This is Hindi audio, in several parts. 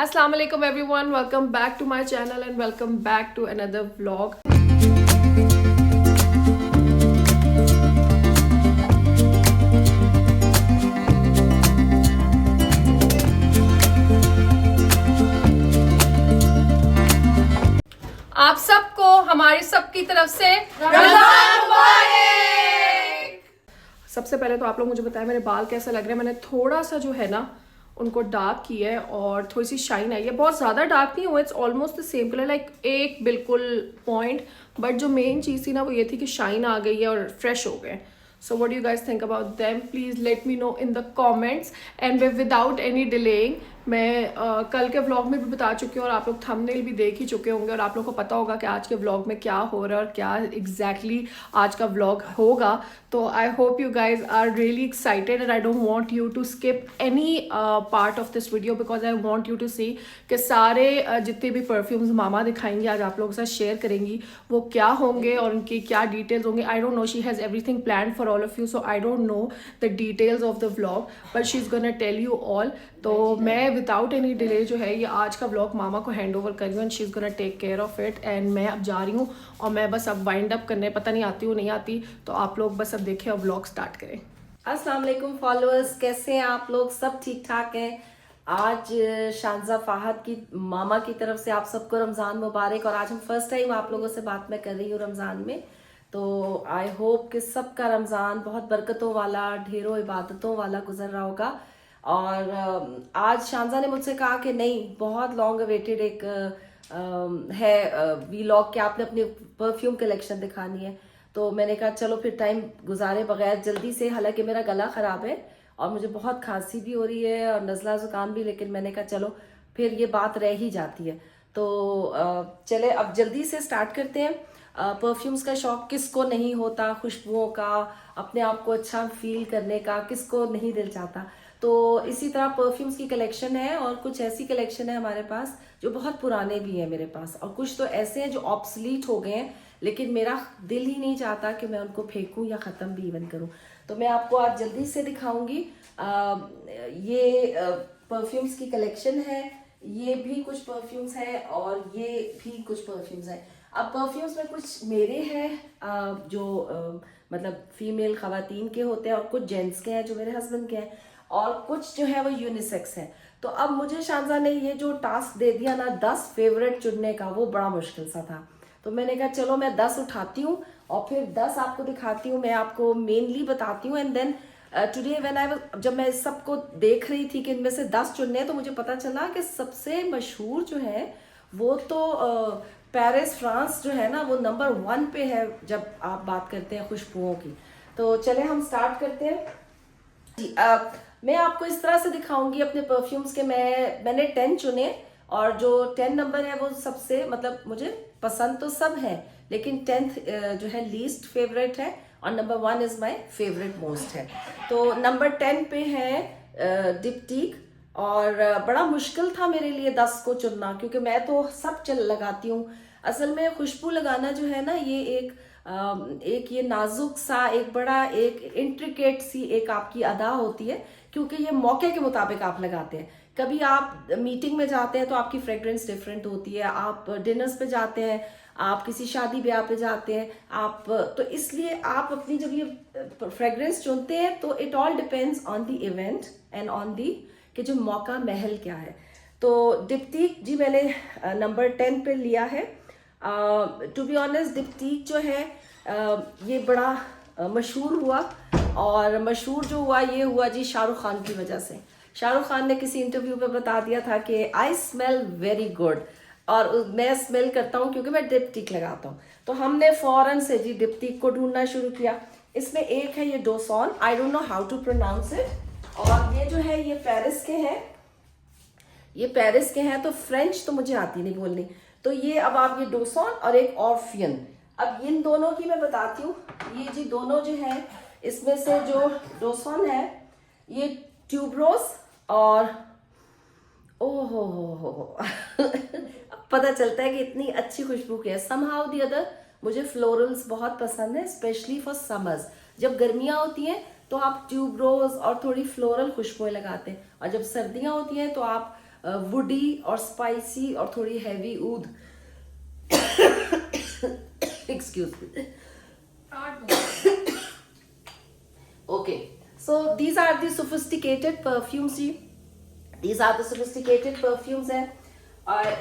Assalamu alaikum everyone, welcome back to my channel and welcome back to another vlog. आप सबको हमारी सबकी तरफ से रमजान मुबारक। सबसे पहले तो आप लोग मुझे बताएं मेरे बाल कैसे लग रहे हैं। मैंने थोड़ा सा जो है ना उनको डार्क किया है और थोड़ी सी शाइन आई है। बहुत ज़्यादा डार्क नहीं हुआ, it's almost the same colour, like एक बिल्कुल पॉइंट। बट जो मेन चीज़ थी ना वो ये थी कि शाइन आ गई है और फ्रेश हो गए। So what you guys think about them, please let me know in the comments. And without any delaying मैं कल के व्लॉग में भी बता चुकी हूँ और आप लोग थंबनेल भी देख ही चुके होंगे और आप लोग को पता होगा कि आज के व्लॉग में क्या हो रहा है और क्या एग्जैक्टली आज का व्लॉग होगा। तो I hope you guys are really excited and I don't want you to skip any part of this video because I want you to see कि सारे जितने भी परफ्यूम्स मामा दिखाएंगी आज आप लोगों के साथ शेयर करेंगी वो क्या होंगे और उनकी क्या डिटेल्स होंगे। I don't know, she has everything plan for all of you, so I don't know the details of the vlog but she is gonna tell you all. तो मैं विदाउट एनी डिले जो है ये आज का व्लॉग मामा को हैंड ओवर कर रही हूँ and she is gonna take care of it. And मैं अब जा रही हूँ और मैं बस अब वाइंड अप करने, पता नहीं आती हूँ नहीं आती, तो आप लोग बस अब देखें और व्लॉग स्टार्ट करें। अस्सलाम वालेकुम फॉलोअर्स, कैसे हैं आप लोग? सब ठीक ठाक हैं। आज शानजा फाहद की मामा की तरफ से आप सबको रमज़ान मुबारक। और आज हम फर्स्ट टाइम आप लोगों से बात मैं कर रही हूँ रमज़ान में, तो आई होप कि सबका रमज़ान बहुत बरकतों वाला, ढेरों इबादतों वाला गुजर रहा होगा। और आज शानजा ने मुझसे कहा कि नहीं, बहुत लॉन्ग अवेटेड एक है वीलॉग कि आपने अपनी परफ्यूम कलेक्शन दिखानी है। तो मैंने कहा चलो फिर टाइम गुजारे बगैर जल्दी से, हालांकि मेरा गला ख़राब है और मुझे बहुत खांसी भी हो रही है और नज़ला ज़ुकाम भी, लेकिन मैंने कहा चलो फिर ये बात रह ही जाती है। तो चले अब जल्दी से स्टार्ट करते हैं। परफ्यूम्स का शौक़ किसको नहीं होता, खुशबुओं का, अपने आप को अच्छा फील करने का, किसको नहीं दिल चाहता। तो इसी तरह परफ्यूम्स की कलेक्शन है और कुछ ऐसी कलेक्शन है हमारे पास जो बहुत पुराने भी हैं मेरे पास, और कुछ तो ऐसे हैं जो ऑब्सलीट हो गए हैं, लेकिन मेरा दिल ही नहीं चाहता कि मैं उनको फेंकूं या ख़त्म भी इवन करूं। तो मैं आपको आज जल्दी से दिखाऊंगी। ये परफ्यूम्स की कलेक्शन है, ये भी कुछ परफ्यूम्स हैं और ये भी कुछ परफ्यूम्स हैं। अब परफ्यूम्स में कुछ मेरे हैं जो मतलब फीमेल ख़वातीन के होते हैं और कुछ जेंट्स के हैं जो मेरे हस्बैंड के हैं, और कुछ जो है वो यूनिसेक्स है। तो अब मुझे शानजा ने ये जो टास्क दे दिया ना 10 फेवरेट चुनने का, वो बड़ा मुश्किल सा था। तो मैंने कहा चलो मैं 10 उठाती हूँ और फिर 10 आपको दिखाती हूँ, मैं आपको मेनली बताती हूँ। And then today when I जब मैं सबको देख रही थी कि इनमें से 10 चुनने हैं, तो मुझे पता चला कि सबसे मशहूर जो है वो तो पेरिस फ्रांस जो है ना, वो नंबर 1 पे है जब आप बात करते हैं खुशबुओं की। तो चले हम स्टार्ट करते हैं जी। मैं आपको इस तरह से दिखाऊंगी अपने परफ्यूम्स के। मैंने 10 चुने और जो 10 नंबर है वो सबसे मतलब मुझे पसंद तो सब है, लेकिन 10th जो है लीस्ट फेवरेट है और number 1 is my favourite most है। तो नंबर 10 पे है डिप्टीक। और बड़ा मुश्किल था मेरे लिए 10 को चुनना, क्योंकि मैं तो सब लगाती हूँ। असल में खुशबू लगाना जो है ना, ये एक ये नाजुक सा, एक बड़ा एक इंट्रिकेट सी एक आपकी अदा होती है, क्योंकि ये मौके के मुताबिक आप लगाते हैं। कभी आप मीटिंग में जाते हैं तो आपकी फ्रेग्रेंस डिफरेंट होती है, आप डिनर्स पे जाते हैं, आप किसी शादी ब्याह पे जाते हैं, आप तो इसलिए आप अपनी जब ये फ्रेग्रेंस चुनते हैं तो it all depends on the event and on the कि जो मौका महल क्या है। तो डिप्टीक जी मैंने नंबर 10 पे लिया है। टू बी ऑनेस्ट डिप्टीक जो है ये बड़ा मशहूर हुआ, और मशहूर जो हुआ ये हुआ जी शाहरुख खान की वजह से। शाहरुख खान ने किसी इंटरव्यू पे बता दिया था कि आई स्मेल वेरी गुड, और मैं स्मेल करता हूँ क्योंकि मैं डिप्टीक लगाता हूँ। तो हमने फौरन से जी डिप्टीक को ढूंढना शुरू किया। इसमें एक है ये Do Son, I don't know how to pronounce it, और ये जो है ये पेरिस के हैं, ये पेरिस के हैं, तो फ्रेंच तो मुझे आती नहीं बोलनी। तो ये अब आप ये डोसॉन और एक ऑर्फियन, अब इन दोनों की मैं बताती हूँ। ये जी दोनों जो है, इसमें से जो डोसॉन है ये ट्यूबरोज और ओहो हो पता चलता है कि इतनी अच्छी खुशबू की है। समहाउ द अदर मुझे फ्लोरल्स बहुत पसंद है, स्पेशली फॉर समर्स। जब गर्मियाँ होती हैं तो आप ट्यूबरोज और थोड़ी फ्लोरल खुशबुएं लगाते हैं, और जब सर्दियाँ होती हैं तो आप वुडी और स्पाइसी और थोड़ी हैवी ऊद। Excuse me. Okay, so these are the sophisticated perfumes जी। These are the sophisticated perfumes है।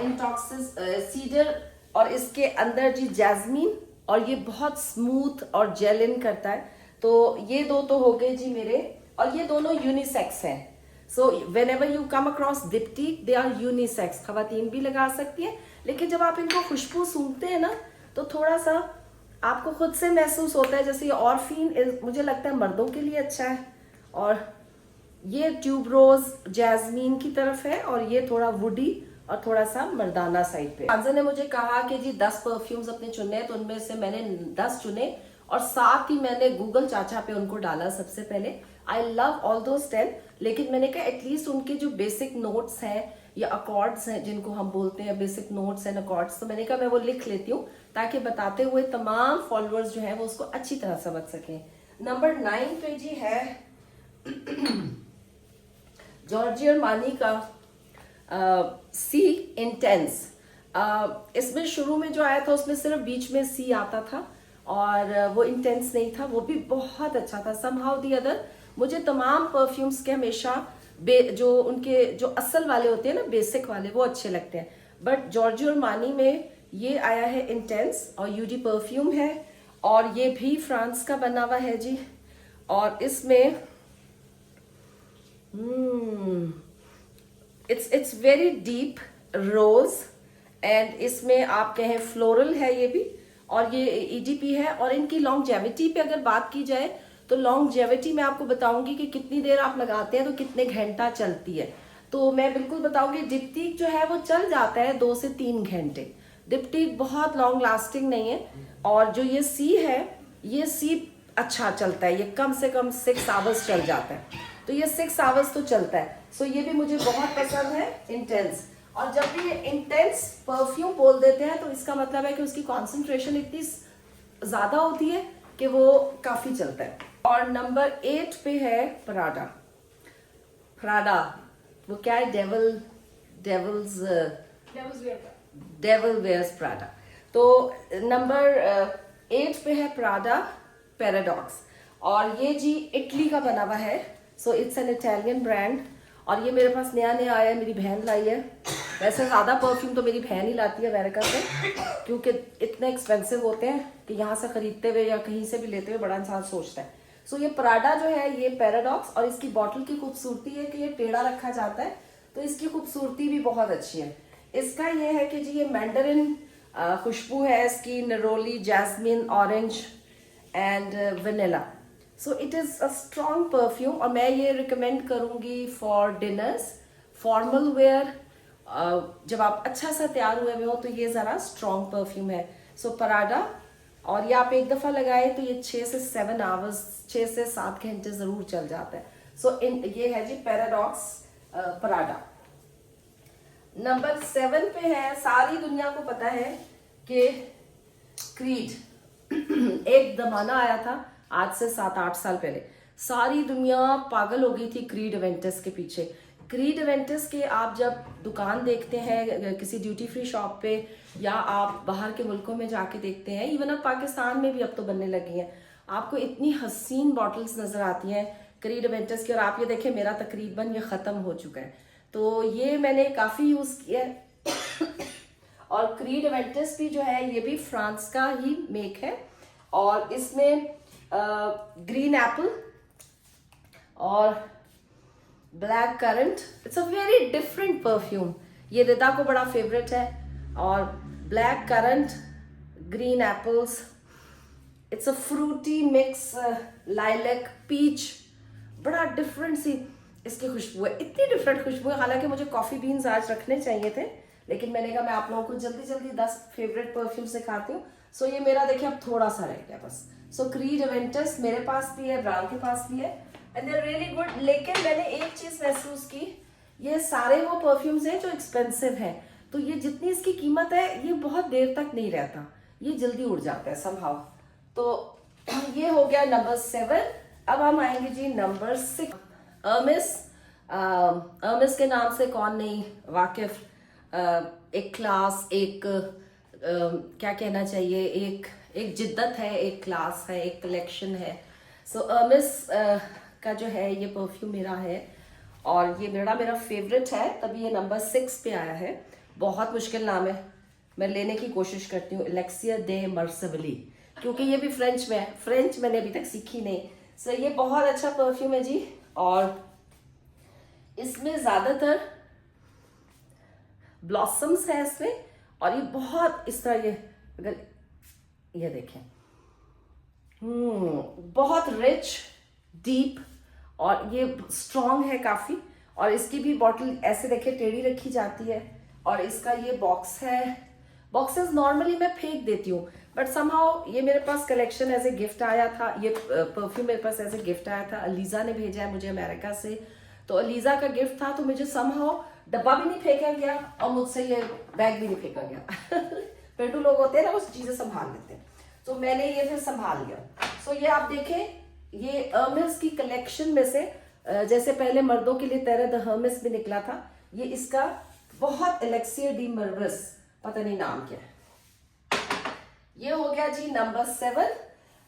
इंटॉक्सिस सीडर और इसके अंदर जी जैस्मीन, और ये बहुत स्मूथ और जेलिन करता है। तो ये दो तो हो गए जी मेरे, और ये दोनों यूनिसेक्स हैं। So whenever you come across Diptyque they are unisex, खवातीन भी लगा सकती है, लेकिन जब आप इनको खुशबू सूंघते हैं ना तो थोड़ा सा आपको खुद से महसूस होता है जैसे ऑर्फिन मुझे लगता है मर्दों के लिए अच्छा है, और ये ट्यूबरोज जैस्मीन की तरफ है, और ये थोड़ा वुडी और थोड़ा सा मर्दाना साइड पे। हांजा ने मुझे कहा कि जी 10 परफ्यूम्स अपने चुने हैं, तो उनमें से मैंने 10 चुने और साथ ही मैंने गूगल चाचा पे उनको डाला सबसे पहले। आई लव ऑल दोज 10, लेकिन मैंने कहा एटलीस्ट उनके जो बेसिक नोट्स हैं या अकॉर्ड्स हैं जिनको हम बोलते हैं बेसिक नोट्स एंड अकॉर्ड्स, तो मैंने कहा मैं वो लिख लेती हूँ ताकि बताते हुए तमाम फॉलोअर्स जो हैं वो उसको अच्छी तरह समझ सकें। नंबर 9 पे जी है जॉर्जियो अरमानी का सी इंटेंस। इसमें शुरू में जो आया था उसमें सिर्फ बीच में सी आता था और वो इंटेंस नहीं था, वो भी बहुत अच्छा था। समहाउ दी अदर मुझे तमाम परफ्यूम्स के हमेशा जो उनके जो असल वाले होते हैं ना, बेसिक वाले, वो अच्छे लगते हैं। बट जॉर्जियो अरमानी में ये आया है इंटेंस, और यूडी परफ्यूम है, और ये भी फ्रांस का बना हुआ है जी। और इसमें it's very deep rose, and इसमें आप कहें फ्लोरल है ये भी, और ये ईडीपी है। और इनकी लॉन्गजेविटी पे अगर बात की जाए तो लॉन्गजेविटी मैं आपको बताऊंगी कि कितनी देर आप लगाते हैं तो कितने घंटा चलती है। तो मैं बिल्कुल बताऊंगी डिप्टीक जो है वो चल जाता है 2 से 3 घंटे। डिप्टीक बहुत लॉन्ग लास्टिंग नहीं है, और जो ये सी है ये सी अच्छा चलता है, ये कम से कम 6 आवर्स चल जाता है, तो ये 6 आवर्स तो चलता है। सो ये भी मुझे बहुत पसंद है इंटेंस। और जब भी ये इंटेंस परफ्यूम बोल देते हैं तो इसका मतलब है कि उसकी कॉन्सेंट्रेशन इतनी ज्यादा होती है कि वो काफी चलता है। और नंबर 8 पे है प्राडा। प्राडा वो क्या है, डेविल वेयर्स प्राडा। तो नंबर 8 पे है प्राडा पैराडॉक्स, और ये जी इटली का बना हुआ है। So it's an Italian brand, और ये मेरे पास नया नया आया है, मेरी बहन लाई है। वैसे ज़्यादा परफ्यूम तो मेरी बहन ही लाती है अमेरिका से, क्योंकि इतने एक्सपेंसिव होते हैं कि यहाँ से खरीदते हुए या कहीं से भी लेते हुए बड़ा इंसान सोचता है। सो ये प्राडा जो है ये पैराडॉक्स, और इसकी बॉटल की खूबसूरती है कि ये टेढ़ा रखा जाता है, तो इसकी खूबसूरती भी बहुत अच्छी है। इसका ये है कि जी ये मैंडरिन खुशबू है इसकी, neroli, jasmine, orange and vanilla. So it is a strong perfume, और मैं ये रिकमेंड करूँगी फॉर डिनर्स, फॉर्मल वेयर, जब आप अच्छा सा तैयार हुए हो तो ये ज़रा स्ट्रॉन्ग परफ्यूम है। सो प्राडा, और ये आप एक दफ़ा लगाए तो ये 6 से 7 आवर्स, 6 से 7 घंटे ज़रूर चल जाता है। सो ये है जी पैराडॉक्स प्राडा। नंबर 7 पे है, सारी दुनिया को पता है कि क्रीड एक जमाना आया था आज से 7-8 साल पहले, सारी दुनिया पागल हो गई थी क्रीड इवेंटस के पीछे। क्रीड इवेंटस के आप जब दुकान देखते हैं किसी ड्यूटी फ्री शॉप पे, या आप बाहर के मुल्कों में जाके देखते हैं, इवन अब पाकिस्तान में भी अब तो बनने लगी हैं, आपको इतनी हसीन बॉटल्स नजर आती हैं क्रीड इवेंटस की। और आप ये देखें मेरा तकरीबन ये ख़त्म हो चुका है, तो ये मैंने काफ़ी यूज़ किया है। और क्रीड इवेंटस भी जो है ये भी फ्रांस का ही मेक है, और इसमें ग्रीन एप्पल और black currant, it's a very different perfume. ये रिदा को बड़ा फेवरेट है, और black currant, green apples, it's a fruity mix, lilac, peach, बड़ा डिफरेंट सी इसकी खुशबू है, इतनी डिफरेंट खुशबू है। हालांकि मुझे कॉफ़ी बीन्स आज रखने चाहिए थे, लेकिन मैंने कहा मैं आप लोगों को जल्दी जल्दी 10 फेवरेट परफ्यूम सिखाती हूँ। सो ये मेरा देखिए अब थोड़ा सा रह गया बस। सो क्रीड इवेंटस मेरे पास भी है, ब्राउन के पास भी है, and they are really good. लेकिन मैंने एक चीज़ महसूस की, ये सारे वो परफ्यूम्स हैं जो एक्सपेंसिव हैं, तो ये जितनी इसकी कीमत है ये बहुत देर तक नहीं रहता, ये जल्दी उड़ जाता है समहाउ। तो ये हो गया नंबर 7। अब हम आएंगे जी नंबर 6, अर्मिस अर्मिस के नाम से कौन नहीं वाकिफ। एक क्लास, एक क्या कहना चाहिए, एक जिद्दत है, एक क्लास है, एक कलेक्शन है। सो अर्मिस का जो है ये परफ्यूम मेरा है और ये मेरा फेवरेट है, तभी ये नंबर 6 पे आया है। बहुत मुश्किल नाम है, मैं लेने की कोशिश करती हूँ, एलेक्सियर दे मर्सेवली, क्योंकि ये भी फ्रेंच में है। फ्रेंच मैंने अभी तक सीखी नहीं। सो ये बहुत अच्छा परफ्यूम है जी, और इसमें ज़्यादातर ब्लॉसम्स है इसमें, और ये बहुत इस तरह, ये अगर ये देखें, बहुत रिच, डीप, और ये स्ट्रॉन्ग है काफ़ी। और इसकी भी बॉटल ऐसे देखे टेढ़ी रखी जाती है, और इसका ये बॉक्स है। बॉक्सेस नॉर्मली मैं फेंक देती हूँ, बट समहाउ ये मेरे पास कलेक्शन एज ए गिफ्ट आया था। ये परफ्यूम मेरे पास एज ए गिफ्ट आया था, अलीजा ने भेजा है मुझे अमेरिका से, तो अलीजा का गिफ्ट था, तो मुझे समहाउ डब्बा भी नहीं फेंका गया और मुझसे ये बैग भी नहीं फेंका गया। पेटू लोग होते हैं ना, उस चीजें संभाल लेते हैं, तो मैंने ये फिर संभाल लिया। सो ये आप देखें, ये अर्मिस की कलेक्शन में से, जैसे पहले मर्दों के लिए तेरे द हर्मिस भी निकला था, ये इसका बहुत एलेक्सियर डी मर्वस, पता नहीं नाम क्या है। ये हो गया जी नंबर 7।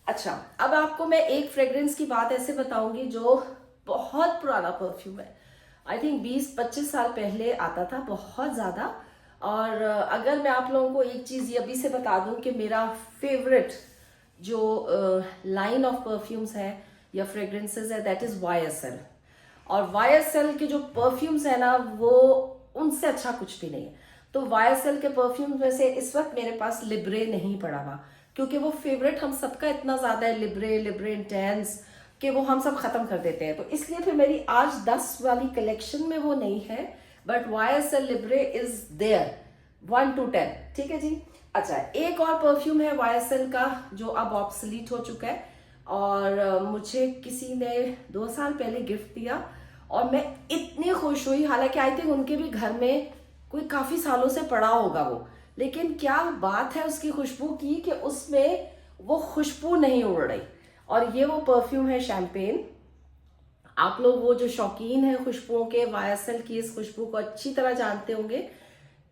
अच्छा, अब आपको मैं एक फ्रेग्रेंस की बात ऐसे बताऊंगी जो बहुत पुराना परफ्यूम है। आई थिंक 20-25 साल पहले आता था, बहुत ज़्यादा। और अगर मैं आप लोगों को एक चीज़ ये अभी से बता दूं कि मेरा फेवरेट जो लाइन ऑफ परफ्यूम्स है या फ्रेग्रेंसेस है, दैट इज़ YSL। और YSL के जो परफ्यूम्स है ना, वो उनसे अच्छा कुछ भी नहीं है। तो YSL के परफ्यूम्स में से इस वक्त मेरे पास लिब्रे नहीं पड़ा हुआ, क्योंकि वो फेवरेट हम सबका इतना ज़्यादा है, लिब्रे इंटेंस, कि वो हम सब खत्म कर देते हैं। तो इसलिए फिर मेरी आज 10 वाली कलेक्शन में वो नहीं है, but YSL Libre is there 1 to 10। ठीक है जी। अच्छा, एक और परफ्यूम है YSL का जो अब ऑब्सलीट हो चुका है, और मुझे किसी ने 2 साल पहले गिफ्ट दिया, और मैं इतनी खुश हुई। हालांकि आई थिंक उनके भी घर में कोई काफी सालों से पड़ा होगा वो, लेकिन क्या बात है उसकी खुशबू की कि उसमें वो खुशबू नहीं उड़ रही। और ये वो परफ्यूम है शैम्पेन। आप लोग वो जो शौकीन है खुशबुओं के, YSL की इस खुशबू को अच्छी तरह जानते होंगे।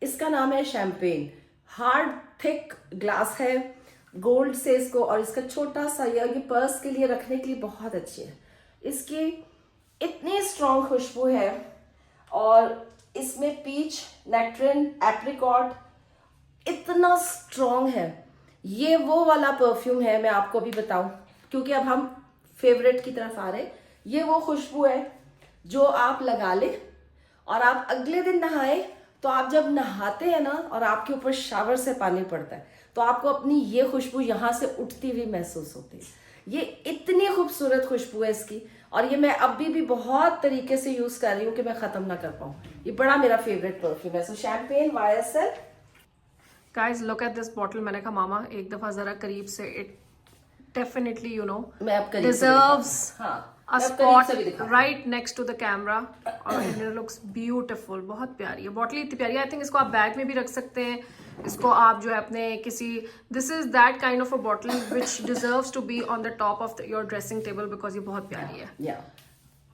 इसका नाम है शैम्पेन। हार्ड थिक ग्लास है, गोल्ड से इसको, और इसका छोटा सा ये पर्स के लिए रखने के लिए बहुत अच्छी है। इसकी इतनी स्ट्रॉन्ग खुशबू है, और इसमें पीच, नेक्ट्रिन, एप्रिकॉट इतना स्ट्रॉन्ग है। ये वो वाला परफ्यूम है, मैं आपको अभी बताऊं, क्योंकि अब हम फेवरेट की तरफ आ रहे। ये वो खुशबू है जो आप लगा ले और आप अगले दिन नहाए, तो आप जब नहाते हैं ना और आपके ऊपर शावर से पानी पड़ता है, तो आपको अपनी ये खुशबू यहाँ से उठती हुई महसूस होती है। ये इतनी खूबसूरत खुशबू है इसकी, और ये मैं अभी भी बहुत तरीके से यूज कर रही हूँ कि मैं खत्म ना कर पाऊँ। ये बड़ा मेरा फेवरेट परफ्यूम है। So champagne YSL। Guys look at this bottle. मैंने कहा मामा एक दफा जरा करीब से, इट डेफिनेटली यू नो मैं अब करीब से deserves हाँ, a spot right next to the camera, और it looks beautiful। बहुत प्यारी है बॉटल, इतनी प्यारी है। आई थिंक इसको आप बैग में भी रख सकते हैं, इसको आप जो है अपने किसी, this is that kind of a bottle which deserves to be on the top of your dressing table, because ये बहुत प्यारी है।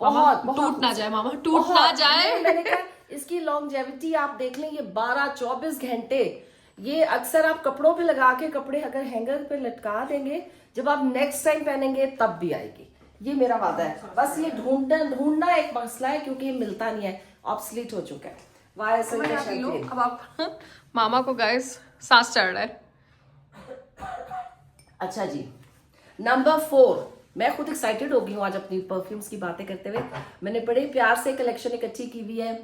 बहुत टूट ना जाए मामा, टूट ना जाए। मैंने कहा इसकी लॉन्जेविटी आप देख लें, ये 12-24 घंटे। ये अक्सर आप कपड़ों पे लगा के, कपड़े अगर हैंगर पे लटका देंगे, जब आप नेक्स्ट टाइम पहनेंगे तब भी आएगी। ये मेरा वादा है। बस ये ढूंढना एक मसला है, क्योंकि ये मिलता नहीं है, ऑब्सलीट हो चुका है। YSL का शैम्पेन। अब आप मामा को गाइस सांस चढ़ रहा है। अच्छा जी, नंबर 4। मैं खुद एक्साइटेड हो गई हूँ आज अपनी परफ्यूम्स की बातें करते हुए। मैंने बड़े प्यार से कलेक्शन इकट्ठी की हुई है,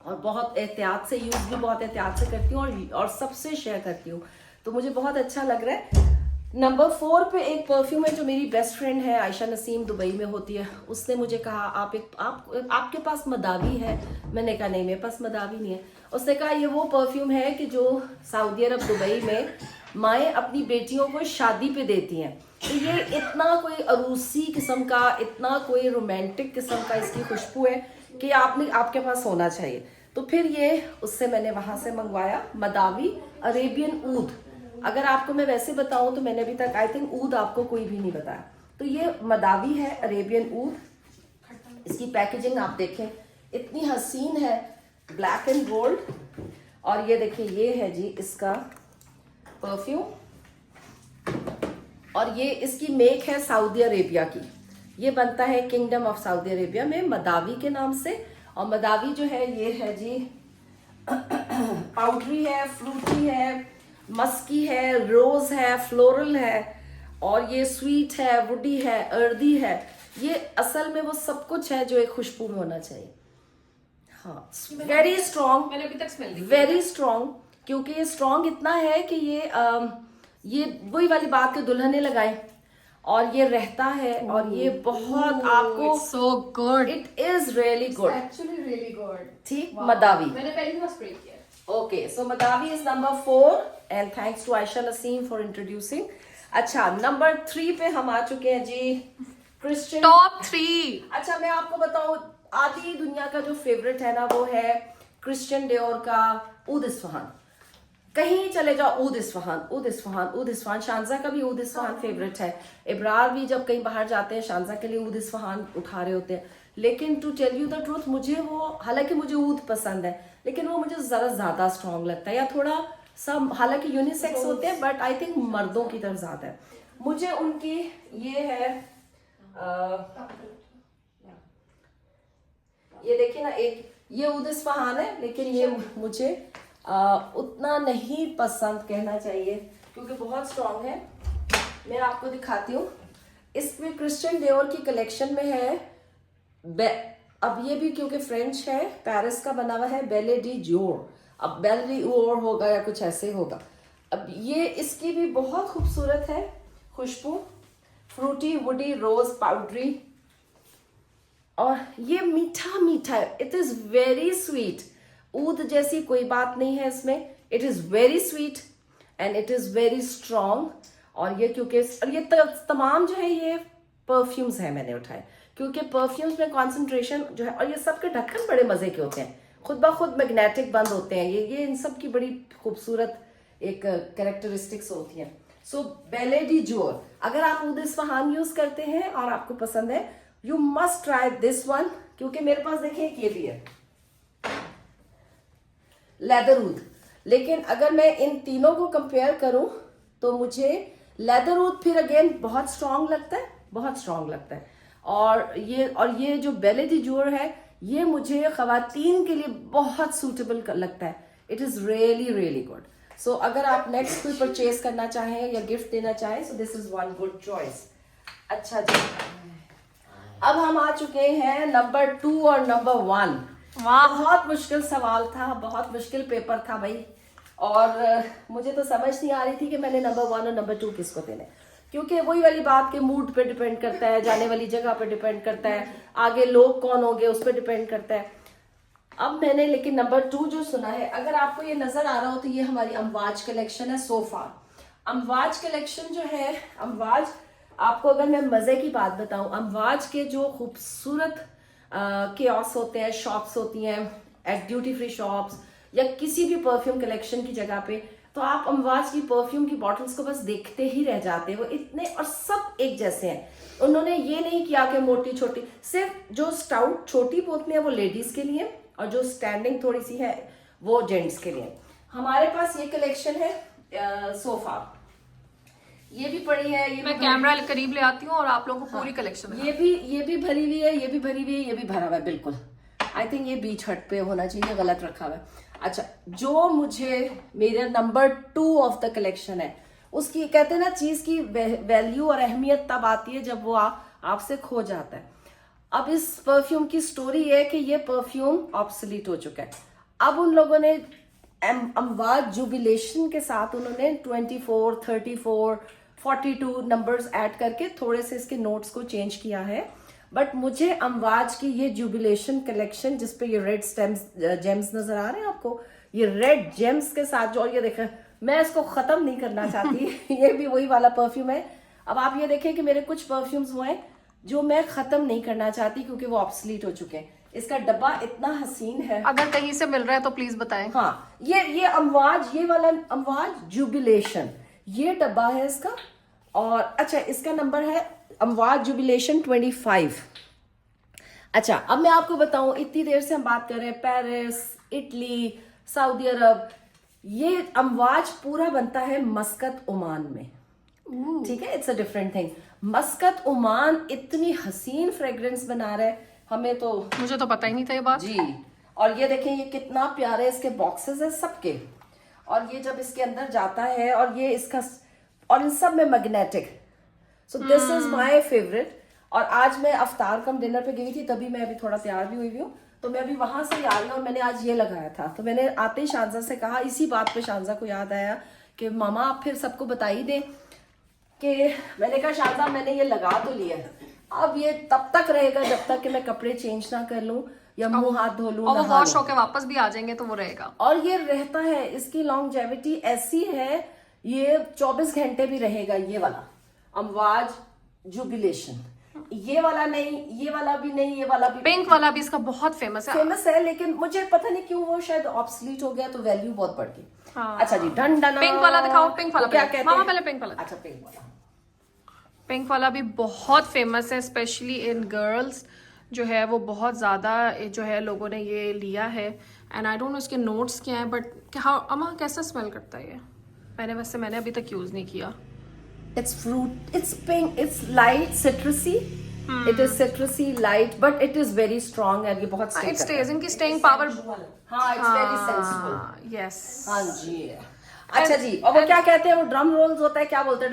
और बहुत एहतियात से यूज भी बहुत एहतियात से करती हूँ, और सबसे शेयर करती हूँ, तो मुझे बहुत अच्छा लग रहा है। नंबर 4 पे एक परफ्यूम है जो मेरी बेस्ट फ्रेंड है, आयशा नसीम, दुबई में होती है। उसने मुझे कहा आपके पास मदावी है? मैंने कहा नहीं, मेरे पास मदावी नहीं है। उसने कहा ये वो परफ्यूम है कि जो सऊदी अरब, दुबई में माएँ अपनी बेटियों को शादी पे देती हैं। तो ये इतना कोई अरूसी किस्म का, इतना कोई रोमांटिक किस्म का इसकी खुशबू है कि आपके पास होना चाहिए। तो फिर ये उससे मैंने वहां से मंगवाया, मदावी अरेबियन ऊद। अगर आपको मैं वैसे बताऊं तो मैंने अभी तक आई थिंक ऊद आपको कोई भी नहीं बताया। तो ये मदावी है, अरेबियन ऊद। इसकी पैकेजिंग आप देखें, इतनी हसीन है, ब्लैक एंड गोल्ड। और ये देखिए, ये है जी इसका परफ्यूम, और ये इसकी मेक है सऊदी अरेबिया की। ये बनता है किंगडम ऑफ सऊदी अरेबिया में, मदावी के नाम से। और मदावी जो है ये है जी पाउडरी है, फ्रूटी है, मस्की है, रोज है, फ्लोरल है, और ये स्वीट है, वुडी है, अर्दी है। ये असल में वो सब कुछ है जो एक खुशबू में होना चाहिए। हाँ, वेरी स्ट्रॉन्ग, मैंने अभी तक स्मेल नहीं वेरी स्ट्रॉन्ग। क्योंकि ये स्ट्रॉन्ग इतना है कि ये वही वाली बात के दुल्हने लगाए, और ये रहता है, और ये बहुत आपको so good, it is really good, actually really good. ठीक। मदावी, मैंने पहली बार स्प्रे किया। Okay, so Madawi is number 4 and thanks to Ayesha Naseem for introducing. अच्छा, नंबर 3 पे हम आ चुके हैं जी, क्रिश्चियन टॉप 3। अच्छा, मैं आपको बताऊं, आधी दुनिया का जो फेवरेट है ना वो है क्रिश्चियन डियोर का ऊद इस्फहान। कहीं चले जाओ, ऊद इस्फहान, ऊद इस्फहान, ऊद इस्फहान। शानजा का भी ऊद इस्फहान फेवरेट है। इब्रार भी जब कहीं बाहर जाते हैं शानजा के लिए ऊद इस्फहान उठा रहे होते हैं। लेकिन to tell you the truth, मुझे वो, हालांकि मुझे ऊद पसंद है, लेकिन वो मुझे जरा ज्यादा स्ट्रॉन्ग लगता है, या थोड़ा सा, हालांकि यूनिसेक्स होते हैं बट आई थिंक मर्दों की तरफ ज्यादा है। मुझे उनकी ये है, ये देखिए ना, एक ये ऊद इस्फहान है, लेकिन ये मुझे उतना नहीं पसंद कहना चाहिए, क्योंकि बहुत स्ट्रॉन्ग है। मैं आपको दिखाती हूँ, इसमें क्रिश्चियन डियोर की कलेक्शन में है अब ये भी क्योंकि फ्रेंच है, पेरिस का बना हुआ है, बेले डी जोर। अब बेले ओर होगा या कुछ ऐसे होगा। अब ये इसकी भी बहुत खूबसूरत है खुशबू, फ्रूटी, वुडी, रोज, पाउडरी, और ये मीठा मीठा है। It is very sweet. ऊद जैसी कोई बात नहीं है इसमें। It is very sweet and it is very strong. और ये क्योंकि, और ये तमाम जो है ये परफ्यूम्स है मैंने उठाए, क्योंकि परफ्यूम्स में कॉन्सेंट्रेशन जो है, और ये सब के ढक्कन बड़े मजे के होते हैं, खुद ब खुद मैग्नेटिक बंद होते हैं। ये इन सब की बड़ी खूबसूरत एक कैरेक्टरिस्टिक्स होती हैं। सो बेले डी जोर, अगर आप ऊद इस्फहान यूज करते हैं और आपको पसंद है, you must try this one. क्योंकि मेरे पास देखिए ये भी है लेदर ऊद, लेकिन अगर मैं इन तीनों को कंपेयर करूं तो मुझे लेदर ऊद फिर अगेन बहुत स्ट्रांग लगता है, बहुत स्ट्रांग लगता है। और ये जो बेले डी जोर है, ये मुझे खवातीन के लिए बहुत सूटेबल लगता है। It is really really good. So अगर आप नेक्स्ट कोई परचेज करना चाहें या गिफ्ट देना चाहें, सो this is one good choice. अच्छा जी, अब हम आ चुके हैं नंबर 2 और नंबर 1। बहुत मुश्किल सवाल था, बहुत मुश्किल पेपर था भाई, और मुझे तो समझ नहीं आ रही थी कि मैंने नंबर 1 और नंबर 2 किसको देने, क्योंकि वही वाली बात के मूड पे डिपेंड करता है, जाने वाली जगह पे डिपेंड करता है, आगे लोग कौन होंगे उस पर डिपेंड करता है। अब मैंने लेकिन नंबर 2 जो सुना है, अगर आपको ये नजर आ रहा हो तो ये हमारी अमवाज कलेक्शन है सोफा। अमवाज कलेक्शन जो है, अमवाज आपको अगर मैं मजे की बात बताऊं, अमवाज के जो खूबसूरत कियोस्क होते हैं, शॉप्स होती हैं, एट ड्यूटी फ्री शॉप्स या किसी भी परफ्यूम कलेक्शन की जगह पे, तो आप अमवाज की परफ्यूम की बॉटल्स को बस देखते ही रह जाते हैं। वो इतने, और सब एक जैसे हैं। उन्होंने ये नहीं किया कि मोटी छोटी, सिर्फ जो स्टाउट छोटी बोतलें हैं वो लेडीज के लिए, और जो स्टैंडिंग थोड़ी सी है वो जेंट्स के लिए। हमारे पास ये कलेक्शन है सोफा, ये भी पड़ी है, ये मैं कैमरा करीब ले आती हूँ और आप लोगों को पूरी कलेक्शन ये भी भरी हुई है, ये भी भरी हुई है, ये भी भरा हुआ है बिल्कुल। आई थिंक ये बीच हट पे होना चाहिए, गलत रखा हुआ है। अच्छा, जो मुझे मेरा नंबर 2 ऑफ द कलेक्शन है, उसकी कहते हैं ना, चीज की वैल्यू और अहमियत तब आती है जब वो आपसे खो जाता है। अब इस परफ्यूम की स्टोरी है कि ये परफ्यूम ऑब्सोलीट हो चुका है। अब उन लोगों ने अमवाज जुबिलेशन के साथ उन्होंने 24, 34, 42 नंबर्स ऐड करके थोड़े से इसके नोट्स को चेंज किया है। बट मुझे अमवाज की ये जुबिलेशन कलेक्शन, जिसपे ये रेड जेम्स नजर आ रहे हैं आपको, ये रेड जेम्स के साथ जो, ये देखें, मैं इसको खत्म नहीं करना चाहती। ये भी वही वाला परफ्यूम है। अब आप ये देखें कि मेरे कुछ परफ्यूम्स वो हैं जो मैं खत्म नहीं करना चाहती क्योंकि वो ऑब्सलीट हो चुके हैं। इसका डब्बा इतना हसीन है, अगर कहीं से मिल रहा है तो प्लीज बताएं। हाँ, ये अमवाज, ये वाला अमवाज जुबिलेशन, ये डब्बा है इसका। और अच्छा, इसका नंबर है अमवाज जुबिलेशन 25। अच्छा, अब मैं आपको बताऊं, इतनी देर से हम बात कर रहे हैं पेरिस, इटली, सऊदी अरब। ये अमवाज पूरा बनता है मस्कत, ओमान में। ठीक है, it's a different thing. मस्कत, Oman इतनी हसीन फ्रेग्रेंस बना रहे हैं, हमें तो मुझे तो पता ही नहीं था ये बात जी। और ये देखें, ये कितना प्यारे इसके बॉक्सेस है सबके, और ये जब इसके अंदर जाता है, और ये इसका, और इन सब में magnetic. So this is my favourite. और आज मैं अफ्तार कम डिनर पे गई थी, तभी मैं अभी थोड़ा तैयार भी हुई हूँ, तो मैं अभी वहां से ही आ रही हूँ, और मैंने आज ये लगाया था। तो मैंने आते ही शानजा से कहा, इसी बात पे शानजा को याद आया कि मामा आप फिर सबको बता ही दें कि, मैंने कहा शानजा मैंने ये लगा तो लिया, अब ये तब तक रहेगा जब तक कि मैं कपड़े चेंज ना कर लूं या मुंह हाथ धो लूं, और वो नहा वॉश लूं। होके वापस भी आ जाएंगे तो वो रहेगा। और ये रहता है, इसकी लॉन्जेविटी ऐसी है, ये 24 घंटे भी रहेगा। ये वाला अमवाज जुबिलेशन, ये वाला नहीं, ये वाला भी नहीं, ये वाला भी पिंक वाला भी इसका बहुत फेमस है। फेमस है, लेकिन मुझे पता नहीं क्यों वो शायद ऑब्सलीट हो गया, तो वैल्यू बहुत बढ़ गई। हाँ। अच्छा जी, डन डन। पिंक वाला दिखाओ, पिंक वाला क्या पहले। कहते मामा हैं? पहले पिंक वाला। अच्छा, पिंक वाला। पिंक वाला भी बहुत फेमस है, स्पेशली इन गर्ल्स जो है वो बहुत ज़्यादा जो है लोगों ने ये लिया है। एंड आई डोंट नो इसके नोट्स क्या हैं, बट हाँ अम्मा कैसा स्मेल करता है ये? मैंने अभी तक यूज़ नहीं किया। It's fruit, it's pink, it's light, citrusy. It is citrusy, light, but it is very strong and ये बहुत stay इट करता स्टेज, है। इनकी स्टेइंग पावर। हाँ, it's very sensible। यस। हाँ जी। अच्छा जी, और वो क्या कहते हैं, वो ड्रम रोल्स होता है, क्या बोलते हैं?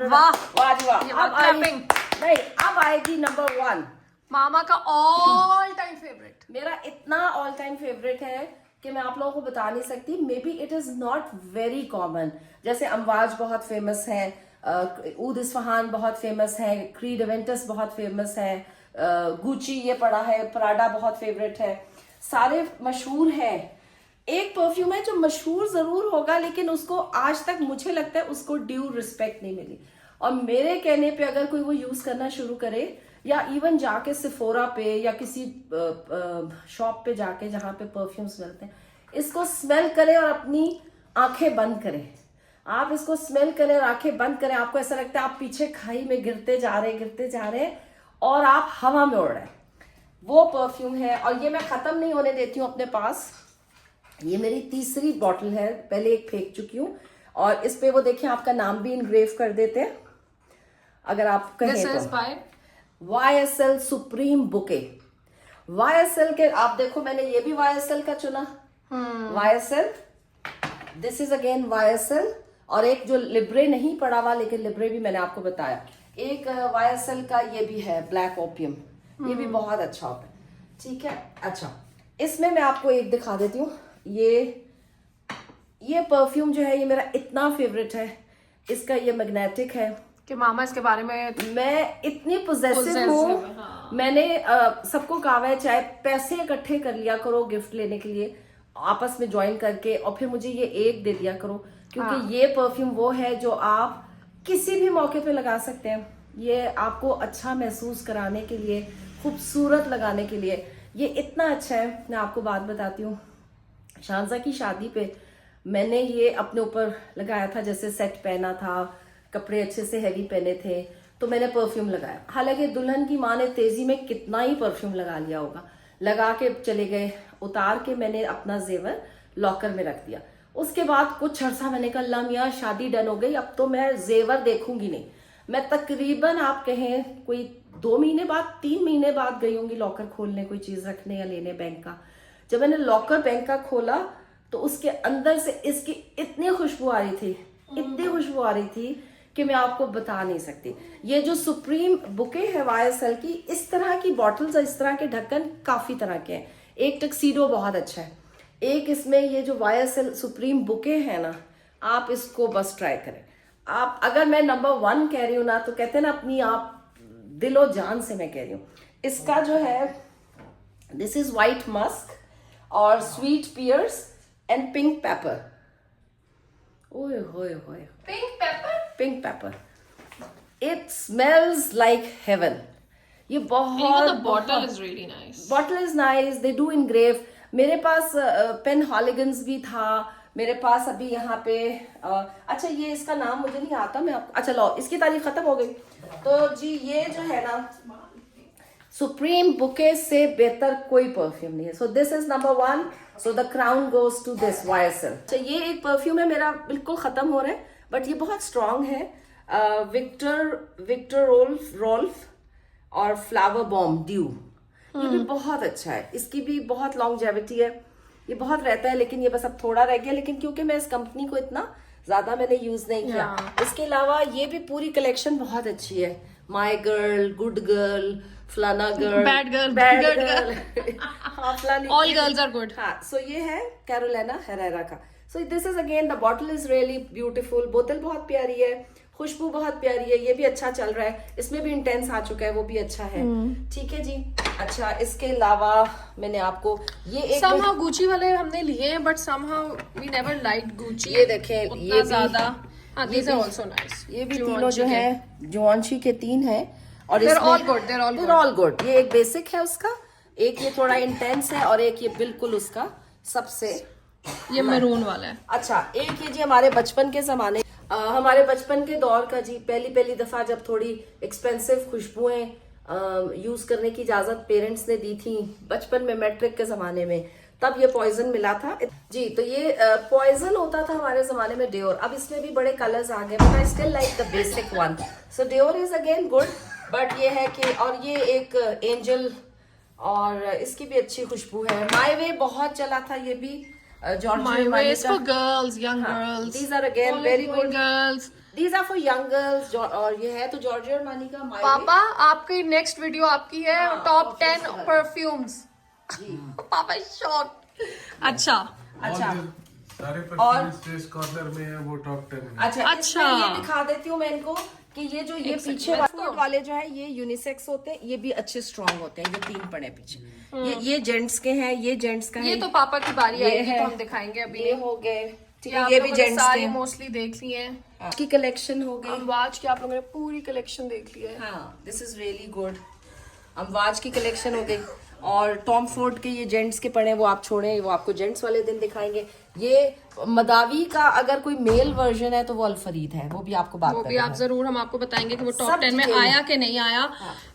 वाह। वाह जी वाह। ये अब बात clapping। नहीं, अब आएगी नंबर 1। मामा का ऑल टाइम फेवरेट। मेरा इतना ऑल टाइम फेवरेट है कि मैं आप लोगों को बता नहीं सकती। May be it is not very common. जैसे अमवाज बहुत फेमस है, ऊद इस्फहान बहुत फेमस है, क्रीड एवेंटस बहुत फेमस है, गुची ये पड़ा है, प्राडा बहुत फेवरेट है, सारे मशहूर हैं। एक परफ्यूम है जो मशहूर जरूर होगा, लेकिन उसको आज तक मुझे लगता है उसको ड्यू रिस्पेक्ट नहीं मिली। और मेरे कहने पे अगर कोई वो यूज करना शुरू करे, या इवन जाके सिफोरा पे या किसी शॉप पे जाके जहाँ पे परफ्यूम्स मिलते हैं, इसको स्मेल करे और अपनी आंखें बंद करें। आप इसको स्मेल करें और आंखें बंद करें, आपको ऐसा लगता है आप पीछे खाई में गिरते जा रहे हैं और आप हवा में उड़ रहे हैं। वो परफ्यूम है, और ये मैं खत्म नहीं होने देती हूँ अपने पास। ये मेरी तीसरी बॉटल है, पहले एक फेंक चुकी हूँ, और इस पे वो देखिए आपका नाम भी इनग्रेव कर देते हैं अगर आप कहें तो। YSL supreme bouquet. YSL के आप देखो, मैंने ये भी YSL का चुना। YSL, this is again YSL। और एक जो लिब्रे नहीं पड़ा हुआ, लेकिन लिब्रे भी मैंने आपको बताया। एक YSL का ये भी है ब्लैक ओपियम, ये भी बहुत अच्छा होता है। ठीक है, अच्छा इसमें मैं आपको एक दिखा देती हूँ। ये परफ्यूम जो है, ये मेरा इतना फेवरेट है। इसका ये मैग्नेटिक है कि मामा इसके बारे में, मैं इतनी पोजेसिव हूँ। हाँ। मैंने सबको कहा है, चाहे पैसे इकट्ठे कर लिया करो गिफ्ट लेने के लिए, आपस में ज्वाइन करके, और फिर मुझे ये एक दे दिया करो, क्योंकि हाँ। ये परफ्यूम वो है जो आप किसी भी मौके पे लगा सकते हैं। ये आपको अच्छा महसूस कराने के लिए, खूबसूरत लगाने के लिए ये इतना अच्छा है। मैं आपको बात बताती हूँ, शानजा की शादी पे मैंने ये अपने ऊपर लगाया था, जैसे सेट पहना था, कपड़े अच्छे से हैवी पहने थे, तो मैंने परफ्यूम लगाया। हालांकि दुल्हन की माँ ने तेजी में कितना ही परफ्यूम लगा लिया होगा, लगा के चले गए, उतार के मैंने अपना जेवर लॉकर में रख दिया। उसके बाद कुछ अर्सा मैंने कहा, अल्लाह मियाँ शादी डन हो गई, अब तो मैं जेवर देखूंगी नहीं। मैं तकरीबन आप कहें कोई 2 महीने बाद, 3 महीने बाद गई होंगी लॉकर खोलने, कोई चीज रखने या लेने बैंक का। जब मैंने लॉकर बैंक का खोला, तो उसके अंदर से इसकी इतनी खुशबू आ रही थी, इतनी खुशबू आ रही थी कि मैं आपको बता नहीं सकती। ये जो सुप्रीम बुके है YSL की, इस तरह की बॉटल्स और इस तरह के ढक्कन काफी तरह के हैं। एक टक्सीडो बहुत अच्छा है, एक इसमें ये जो YSL सुप्रीम बुके है ना, आप इसको बस ट्राई करें। आप अगर मैं नंबर 1 कह रही हूँ ना, तो कहते हैं ना अपनी आप दिलो जान से मैं कह रही हूँ। इसका जो है, दिस इज व्हाइट मस्क और sweet pears and pink pepper. ओए होए होए, pink pepper, it smells like heaven. ये बहुत bottle is really nice. Bottle is nice, they do engrave. मेरे पास पेन हॉलिगन्स भी था मेरे पास अभी यहाँ पे। अच्छा ये इसका नाम मुझे नहीं आता, मैं आपको, अच्छा लो इसकी तारीफ खत्म हो गई। तो जी ये जो है ना, सुप्रीम बुके से बेहतर कोई परफ्यूम नहीं है. So this is number 1. So the crown goes to this YSL. तो ये एक परफ्यूम है मेरा, बिल्कुल खत्म हो रहा है, बट ये बहुत स्ट्रांग है. विक्टर रोल्फ और फ्लावर बॉम्ब ड्यू, ये भी बहुत अच्छा है. इसकी भी बहुत लॉन्गजेविटी है, ये बहुत रहता है, लेकिन ये बस अब थोड़ा रह गया. लेकिन क्योंकि मैं इस कंपनी को इतना ज्यादा मैंने यूज नहीं किया. इसके अलावा ये भी पूरी कलेक्शन बहुत अच्छी है. माई गर्ल, गुड गर्ल, फलाना girl, Bad girl, bad good girl, हाँ फलानी. All girls are good. हाँ, सो ये है कैरोलिना हेरेरा का. सो this is again, the bottle is really beautiful. बोतल बहुत प्यारी है, खुशबू बहुत प्यारी है. ये भी अच्छा चल रहा है. इसमें भी इंटेंस आ चुका है, वो भी अच्छा है. ठीक है जी. अच्छा, इसके अलावा मैंने आपको ये एक somehow Gucci वाले हमने लिए हैं, but somehow we never liked Gucci. ये देखें, उतना ये ज्यादा. हाँ, ये these are भी- also nice. ये भी Givenchy तीनों जो के. है जुआनशी के 3 है. और They're इसमें- all good, they're all They're good. all good. ये एक बेसिक है उसका, एक ये थोड़ा इंटेंस है, और एक ये बिल्कुल उसका सबसे. ये मैरून वाला है. अच्छा, एक ये जी हमारे बचपन के जमाने, हमारे बचपन के दौर का जी, पहली दफा जब थोड़ी एक्सपेंसिव खुशबुएं यूज करने की इजाजत पेरेंट्स ने दी थी बचपन में, मैट्रिक के जमाने में, तब ये पॉइजन मिला था जी. तो ये पॉइजन होता था हमारे जमाने में डियोर. अब इसमें भी बड़े कलर्स आ गए, but I still like the basic one. So Dior is again good, but ये है कि, और ये एक एंजल, और इसकी भी अच्छी खुशबू है. माई वे बहुत चला था, ये भी जॉर्जियो My way अर्मानी is का. for girls, young girls. These are again College very going good. girls. These are for young girls. और ये है तो जॉर्जियो अर्मानी का My Way. पापा, आपकी नेक्स्ट वीडियो आपकी है हाँ, टॉप obvious 10 है। परफ्यूम्स. जी. पापा शॉक. अच्छा. अच्छा, सारे और- परफ्यूम स्पेस कॉर्नर में है, वो टॉप 10 में. अच्छा, अच्छा। इसमें ये दिखा देती हूँ मैं इनको कि ये जो ये पीछे वाले जो है ये यूनिसेक्स होते हैं, ये भी अच्छे स्ट्रॉन्ग होते हैं. ये 3 पड़े पीछे, ये जेंट्स के हैं, ये जेंट्स का ये है. तो पापा की बारी ये आएगी है। तो हम दिखाएंगे अभी. ये हो गए, ठीक ये है. आप ये भी लोगों ने जेंट्स सारी के मोस्टली देख ली हैं. की कलेक्शन हो गई. अमवाज की आप लोगों ने पूरी कलेक्शन देख ली है. हाँ, दिस इज रियली गुड. अमवाज की कलेक्शन हो गई. और टॉम फोर्ड के ये जेंट्स के पड़े, वो आप छोड़ें, वो आपको जेंट्स वाले दिन दिखाएंगे. ये मदावी का अगर कोई मेल वर्जन है तो वो अलफरीद है, वो भी आपको बात वो भी आप जरूर हम आपको बताएंगे कि वो सब टॉप 10 में डिटेल में। आया कि नहीं आया.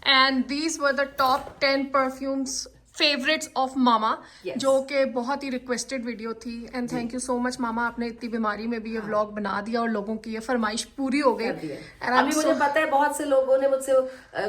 And these were the top 10 perfumes favourites of मामा, Yes. जो कि बहुत ही रिक्वेस्टेड वीडियो थी. And thank you so much मामा, आपने इतनी बीमारी में भी ये व्लॉग बना दिया और लोगों की ये फरमाइश पूरी हो गई. अभी मुझे पता है बहुत से लोगों ने मुझसे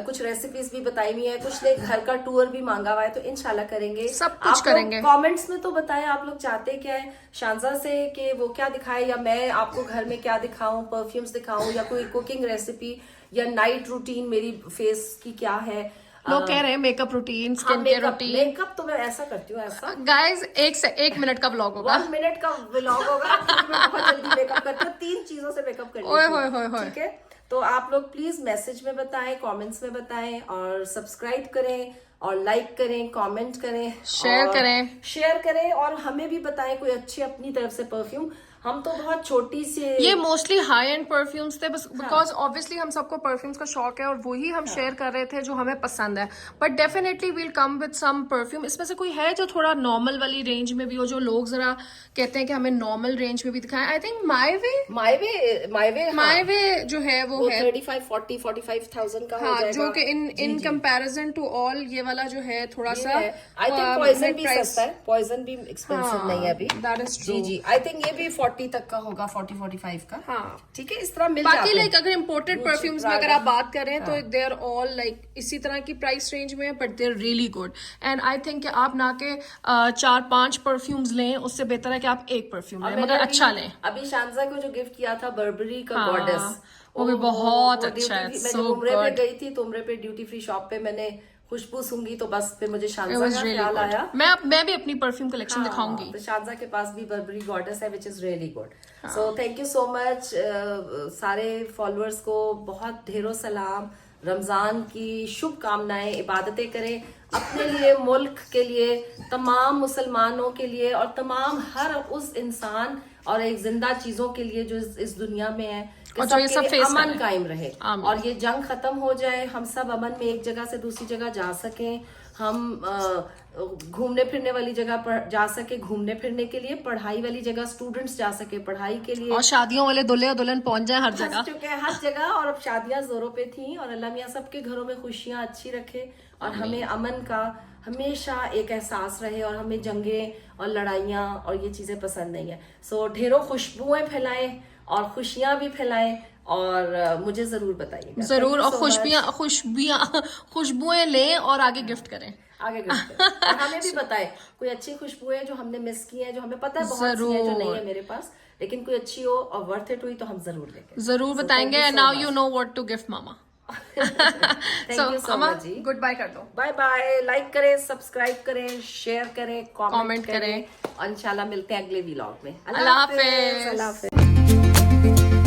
कुछ रेसिपीज भी बताई हुई है, कुछ ने घर का टूर भी मांगा हुआ है, तो इंशाल्लाह करेंगे, सब कुछ करेंगे. कमेंट्स में तो बताएं आप लोग चाहते क्या है शानजा से, कि वो क्या दिखाए, या मैं आपको घर में क्या दिखाऊं, परफ्यूम्स दिखाऊं, या कोई कुकिंग रेसिपी, या नाइट रूटीन मेरी फेस की क्या है. लोग कह रहे हैं makeup routine, skin care routine. Makeup तो मैं ऐसा करती हूँ, ऐसा गाइज एक मिनट का व्लॉग होगा. 1 मिनट का व्लॉग होगा, क्योंकि मैं बहुत जल्दी मेकअप करती हूँ. 3 चीजों से मेकअप करती ओए हूँ. होए होए होए. ठीक है, तो आप लोग प्लीज मैसेज में बताएं, कमेंट्स में बताएं, और सब्सक्राइब करें, और लाइक करें, कमेंट करें, शेयर करें, और हमें भी बताएं कोई अच्छी अपनी तरफ से परफ्यूम. हम तो बहुत छोटी सी, ये मोस्टली हाई एंड परफ्यूम्स थे, बस बिकॉज ऑब्वियसली हम सबको परफ्यूम्स का शौक है और वही हम शेयर कर रहे थे जो हमें पसंद है. But definitely will come with some perfume. इसमें से कोई है जो थोड़ा नॉर्मल वाली रेंज में भी हो, जो लोग जरा कहते हैं कि हमें नॉर्मल रेंज में भी दिखाएं. आई थिंक माई वे जो है वो है 35-40-45,000 का हो हाँ, जाएगा. जो कि इन कंपैरिजन टू ऑल ये वाला जो है थोड़ा सा आई थिंक पॉइजन भी सस्ता है, पॉइजन भी एक्सपेंसिव नहीं है अभी. That is true. जी जी, आई थिंक ये भी 40 तक का होगा, 40-45 का. हाँ, ठीक है, इस तरह मिल बाकी जाते लाइक हैं. अगर इम्पोर्टेड परफ्यूम्स में अगर आप बात करें तो दे आर ऑल लाइक इसी तरह की प्राइस रेंज में, but they are really good. And I think कि आप ना के 4-5 परफ्यूम्स लें, उससे बेहतर है कि आप एक परफ्यूम लें, मगर अच्छा लें. अभी शानजा को जो गिफ्ट किया था बर्बरी का हाँ, गॉडेस, वो भी बहुत अच्छा है. मैं So जब उम्रे पे good. गई थी तो उम्रे पे ड्यूटी फ्री शॉप पे मैंने खुशबू सूंघी, तो बस फिर मुझे It शानजा was का really ख्याल good. आया. मैं भी अपनी परफ्यूम कलेक्शन दिखाऊंगी. तो शानजा के पास भी बर्बरी गॉडेस है, which is really good. So thank you so much सारे फॉलोअर्स को, बहुत ढेरों सलाम. रमजान की शुभकामनाएं, इबादतें करें अपने लिए, मुल्क के लिए, तमाम मुसलमानों के लिए, और तमाम हर उस इंसान और एक जिंदा चीजों के लिए जो इस दुनिया में है, कि और जो ये सबके सब लिए face अमन करें. कायम रहे, आमीन. और ये जंग खत्म हो जाए, हम सब अमन में एक जगह से दूसरी जगह जा सकें, हम घूमने फिरने वाली जगह पर जा सके घूमने फिरने के लिए, पढ़ाई वाली जगह स्टूडेंट्स जा सके पढ़ाई के लिए, और शादियों वाले दुल्हे और दुल्हन पहुंच जाए हर जगह। चुके हैं हर जगह। और अब शादियां जोरों पे थी और अल्लाह मियां सबके घरों में खुशियां अच्छी रखे और हमें अमन का हमेशा एक एहसास रहे और हमें जंगें और लड़ाइयाँ और ये चीजें पसंद नहीं है। सो ढेरों खुशबुएं फैलाएं और खुशियां भी फैलाएं और मुझे जरूर बताइएगा। जरूर। Thank you और so much. खुशबुएं लें और आगे गिफ्ट करें। आगे गिफ्ट करें। और हमें भी बताएं कोई अच्छी खुशबुएं जो हमने मिस की है, जो हमें पता है बहुत सी है जो नहीं है मेरे पास, लेकिन कोई अच्छी हो और वर्थ इट हुई तो हम जरूर लेंगे। जरूर बताएंगे। Now you know what to gift मामा। थैंक यू सो मच जी। गुड बाय कर दो। Bye bye. लाइक करें, सब्सक्राइब करें, शेयर करें, कमेंट करें और इंशाल्लाह मिलते हैं अगले व्लॉग में। अल्लाह हाफिज। अल्लाह हाफिज।